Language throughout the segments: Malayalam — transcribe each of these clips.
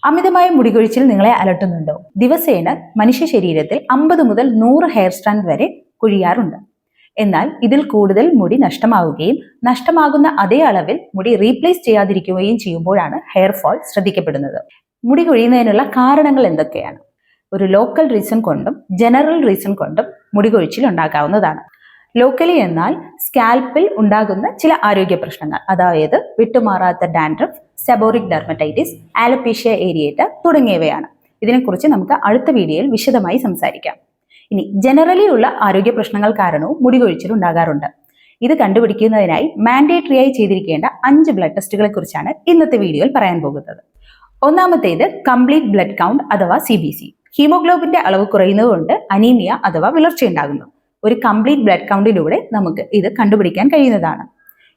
അമിതമായ മുടികൊഴിച്ചിൽ നിങ്ങളെ അലട്ടുന്നുണ്ടോ? ദിവസേന മനുഷ്യ ശരീരത്തിൽ 50 മുതൽ 100 ഹെയർ സ്ട്രാൻഡ് വരെ കൊഴിയാറുണ്ട്. എന്നാൽ ഇതിൽ കൂടുതൽ മുടി നഷ്ടമാവുകയും നഷ്ടമാകുന്ന അതേ അളവിൽ മുടി റീപ്ലേസ് ചെയ്യാതിരിക്കുകയും ചെയ്യുമ്പോഴാണ് ഹെയർ ഫോൾ ശ്രദ്ധിക്കപ്പെടുന്നത്. മുടി കൊഴിയുന്നതിനുള്ള കാരണങ്ങൾ എന്തൊക്കെയാണ്? ഒരു ലോക്കൽ റീസൺ കൊണ്ടും ജനറൽ റീസൺ കൊണ്ടും മുടി കൊഴിച്ചിൽ ഉണ്ടാകാവുന്നതാണ്. ലോക്കലി എന്നാൽ സ്കാൽപ്പിൽ ഉണ്ടാകുന്ന ചില ആരോഗ്യ പ്രശ്നങ്ങൾ, അതായത് വിട്ടുമാറാത്ത ഡാൻഡ്രഫ്, സെബോറിക് ഡെർമറ്റൈറ്റിസ്, ആലോപേഷ്യ ഏരിയേറ്റ തുടങ്ങിയവയാണ്. ഇതിനെക്കുറിച്ച് നമുക്ക് അടുത്ത വീഡിയോയിൽ വിശദമായി സംസാരിക്കാം. ഇനി ജനറലി ഉള്ള ആരോഗ്യ പ്രശ്നങ്ങൾ കാരണവും മുടി കൊഴിച്ചിൽ ഉണ്ടാകാറുണ്ട്. ഇത് കണ്ടുപിടിക്കുന്നതിനായി മാൻഡേറ്ററി ആയി ചെയ്തിരിക്കേണ്ട 5 ബ്ലഡ് ടെസ്റ്റുകളെ കുറിച്ചാണ് ഇന്നത്തെ വീഡിയോയിൽ പറയാൻ പോകുന്നത്. ഒന്നാമത്തേത് കംപ്ലീറ്റ് ബ്ലഡ് കൗണ്ട് അഥവാ CBC. ഹീമോഗ്ലോബിന്റെ അളവ് കുറയുന്നതുകൊണ്ട് അനീമിയ അഥവാ വിളർച്ചയുണ്ടാകുന്നു. ഒരു കംപ്ലീറ്റ് ബ്ലഡ് കൗണ്ടിലൂടെ നമുക്ക് ഇത് കണ്ടുപിടിക്കാൻ കഴിയുന്നതാണ്.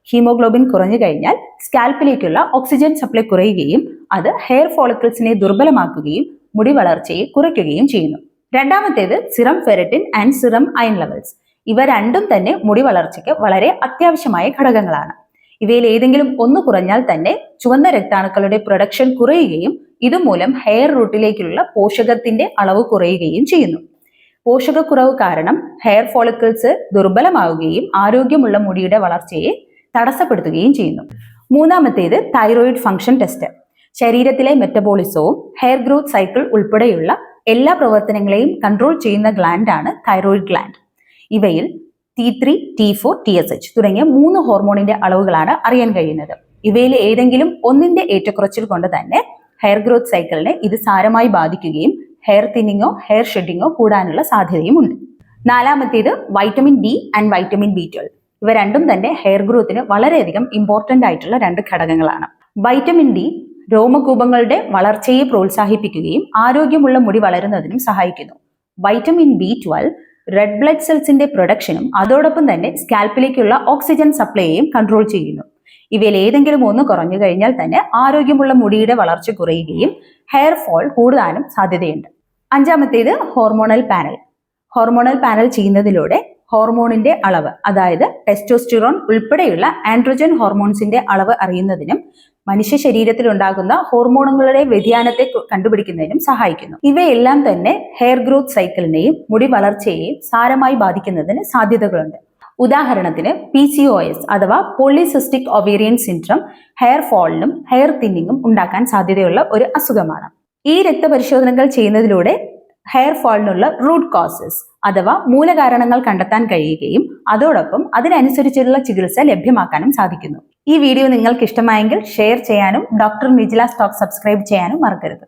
ഹീമോഗ്ലോബിൻ കുറഞ്ഞു കഴിഞ്ഞാൽ സ്കാൽപ്പിലേക്കുള്ള ഓക്സിജൻ സപ്ലൈ കുറയുകയും അത് ഹെയർ ഫോളിക്കിൾസിനെ ദുർബലമാക്കുകയും മുടി വളർച്ചയെ കുറയ്ക്കുകയും ചെയ്യുന്നു. രണ്ടാമത്തേത് serum ferritin and serum iron levels. ഇവ രണ്ടും തന്നെ മുടി വളർച്ചയ്ക്ക് വളരെ അത്യാവശ്യമായ ഘടകങ്ങളാണ്. ഇവയിൽ ഏതെങ്കിലും ഒന്ന് കുറഞ്ഞാൽ തന്നെ ചുവന്ന രക്താണുക്കളുടെ പ്രൊഡക്ഷൻ കുറയുകയും ഇതുമൂലം ഹെയർ റൂട്ടിലേക്കുള്ള പോഷകത്തിന്റെ അളവ് കുറയുകയും ചെയ്യുന്നു. പോഷകക്കുറവ് കാരണം ഹെയർ ഫോളിക്കിൾസ് ദുർബലമാവുകയും ആരോഗ്യമുള്ള മുടിയുടെ വളർച്ചയെ തടസ്സപ്പെടുത്തുകയും ചെയ്യുന്നു. മൂന്നാമത്തേത് തൈറോയിഡ് ഫംഗ്ഷൻ ടെസ്റ്റ്. ശരീരത്തിലെ മെറ്റബോളിസവും ഹെയർ ഗ്രോത്ത് സൈക്കിൾ ഉൾപ്പെടെയുള്ള എല്ലാ പ്രവർത്തനങ്ങളെയും കൺട്രോൾ ചെയ്യുന്ന ഗ്ലാൻഡാണ് തൈറോയിഡ് ഗ്ലാൻഡ്. ഇവയിൽ T3, T4, TSH തുടങ്ങിയ 3 ഹോർമോണിന്റെ അളവുകളാണ് അറിയാൻ കഴിയുന്നത്. ഇവയിൽ ഏതെങ്കിലും ഒന്നിന്റെ ഏറ്റക്കുറച്ചിൽ കൊണ്ട് തന്നെ ഹെയർ ഗ്രോത്ത് സൈക്കിളിനെ ഇത് സാരമായി ബാധിക്കുകയും ഹെയർ തിന്നിങ്ങോ ഹെയർ ഷെഡിങ്ങോ കൂടാനുള്ള സാധ്യതയുമുണ്ട്. നാലാമത്തേത് vitamin D and vitamin B12. ഇവ രണ്ടും തന്നെ ഹെയർ ഗ്രോത്തിന് വളരെയധികം ഇമ്പോർട്ടന്റ് ആയിട്ടുള്ള 2 ഘടകങ്ങളാണ്. വൈറ്റമിൻ D രോമകൂപങ്ങളുടെ വളർച്ചയെ പ്രോത്സാഹിപ്പിക്കുകയും ആരോഗ്യമുള്ള മുടി വളരുന്നതിനും സഹായിക്കുന്നു. വൈറ്റമിൻ B12 റെഡ് ബ്ലഡ് സെൽസിന്റെ പ്രൊഡക്ഷനും അതോടൊപ്പം തന്നെ സ്കാൽപ്പിലേക്കുള്ള ഓക്സിജൻ സപ്ലൈയെയും കൺട്രോൾ ചെയ്യുന്നു. ഇവയിൽ ഏതെങ്കിലും ഒന്ന് കുറഞ്ഞു കഴിഞ്ഞാൽ തന്നെ ആരോഗ്യമുള്ള മുടിയുടെ വളർച്ച കുറയുകയും ഹെയർ ഫോൾ കൂടാനും സാധ്യതയുണ്ട്. അഞ്ചാമത്തേത് ഹോർമോണൽ പാനൽ. ഹോർമോണൽ പാനൽ ചെയ്യുന്നതിലൂടെ ഹോർമോണിന്റെ അളവ്, അതായത് ടെസ്റ്റോസ്റ്റിറോൺ ഉൾപ്പെടെയുള്ള ആൻഡ്രോജൻ ഹോർമോൺസിന്റെ അളവ് അറിയുന്നതിനും മനുഷ്യ ശരീരത്തിൽ ഉണ്ടാകുന്ന ഹോർമോണുകളുടെ വ്യതിയാനത്തെ കണ്ടുപിടിക്കുന്നതിനും സഹായിക്കുന്നു. ഇവയെല്ലാം തന്നെ ഹെയർ ഗ്രോത്ത് സൈക്കിളിനെയും മുടി വളർച്ചയെയും സാരമായി ബാധിക്കുന്നതിന് സാധ്യതകളുണ്ട്. ഉദാഹരണത്തിന് PCOS അഥവാ പോളിസിസ്റ്റിക് ഒവേറിയൻ സിൻഡ്രം ഹെയർ ഫോളിനും ഹെയർ തിന്നിങ്ങും ഉണ്ടാക്കാൻ സാധ്യതയുള്ള ഒരു അസുഖമാണ്. ഈ രക്തപരിശോധനകൾ ചെയ്യുന്നതിലൂടെ ഹെയർ ഫോളിനുള്ള റൂട്ട് കോസസ് അഥവാ മൂലകാരണങ്ങൾ കണ്ടെത്താൻ കഴിയുകയും അതോടൊപ്പം അതിനനുസരിച്ചുള്ള ചികിത്സ ലഭ്യമാക്കാനും സാധിക്കുന്നു. ഈ വീഡിയോ നിങ്ങൾക്ക് ഇഷ്ടമായെങ്കിൽ ഷെയർ ചെയ്യാനും ഡോക്ടർ നിജില സ്റ്റോക്ക് സബ്സ്ക്രൈബ് ചെയ്യാനും മറക്കരുത്.